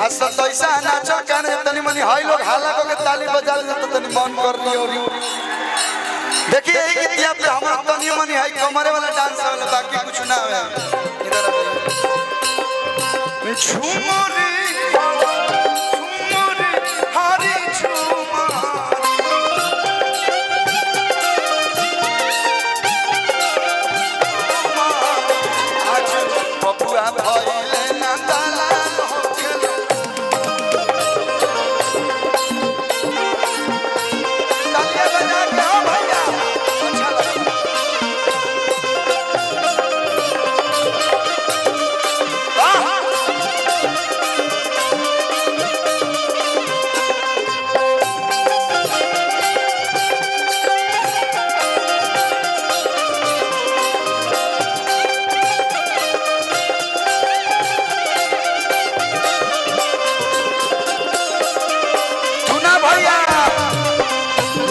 असल तो ऐसा नाचा काने तनी मनी हाई लोग हाला को के ताली बजा दे तो तनी मन कर लियो। देखिए एक गीतिया पे हमरा तनी मनी हाई कमरे वाला डांस वाला बाकी कुछ ना है। इधर झूमरे झूमरे हरी झूमर आज बबुआ भइले ना ताला होखेले तालियां बजा के हो भैया अच्छा लगा।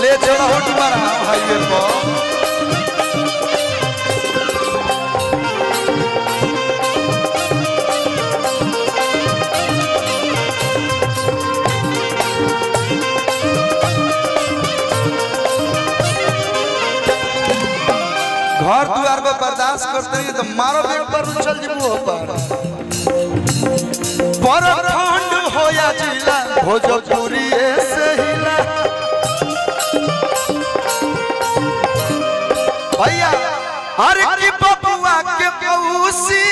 ले चलो हो तुम्हारा हाईवे पर घर द्वार पर बर्दाश्त करते हैं तो मारो बेग पर चल जीबू हो पर खंड हो या जिला भोजपुरी से हिला भैया अरे की बबुआ के मौसी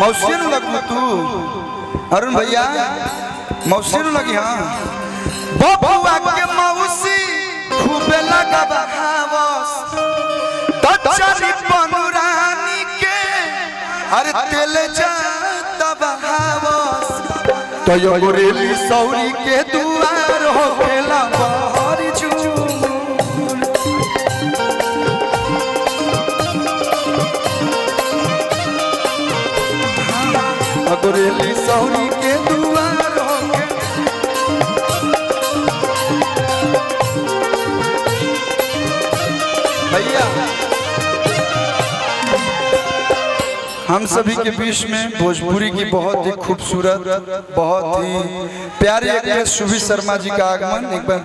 मौसी न लगू तू अरुण भैया मौसी न लगी। हाँ बबुआ के मौसी खूबे लगा बहावस दचरी पनुरानी के अरे तेल जाता बहावस तो यो गोरेली सौरी के दुआर हो खेला बहरी गोरेली सौरी के दुआर हो भैया हम सभी के बीच में भोजपुरी की बहुत ही खूबसूरत बहुत ही प्यारी एक्ट्रेस शुभी शर्मा जी का आगमन। एक बार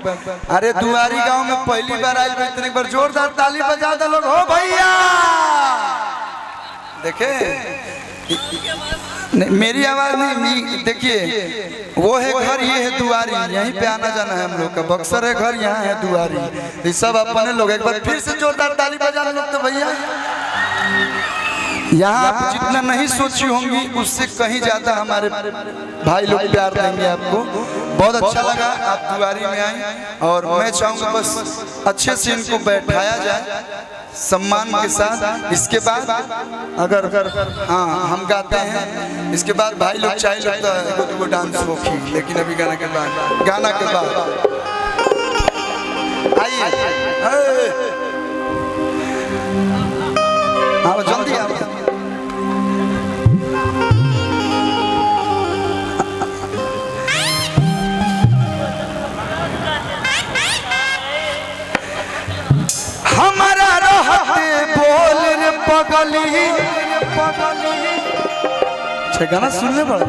अरे दुआरी गांव में पहली बार आई हुई एक बार जोरदार ताली बजा दो लोग हो भैया। देखे मेरी आवाज नहीं देखिए वो है घर ये है दुआरी यहीं पे आना जाना है हम लोग का बक्सर है घर यहाँ है दुआरी ये सब अपने लोग। एक बार फिर से जोरदार ताली बजाने लोग तो भैया यहाँ आप जितना नहीं सोची होंगी उससे कहीं ज्यादा हमारे भाई लोग प्यार देंगे आपको। बहुत अच्छा लगा आप दुआरी में आए और मैं चाहूँगा बस अच्छे से इनको बैठाया जाए सम्मान के साथ। इसके बाद अगर हाँ हम गाते हैं इसके बाद भाई लोग चाहे लगता है तो डांस होगी लेकिन अभी गाना के बाद आइए हाँ जल्दी आओ। हमारा रहते बोल रे पगली गाना सुनने पड़ा।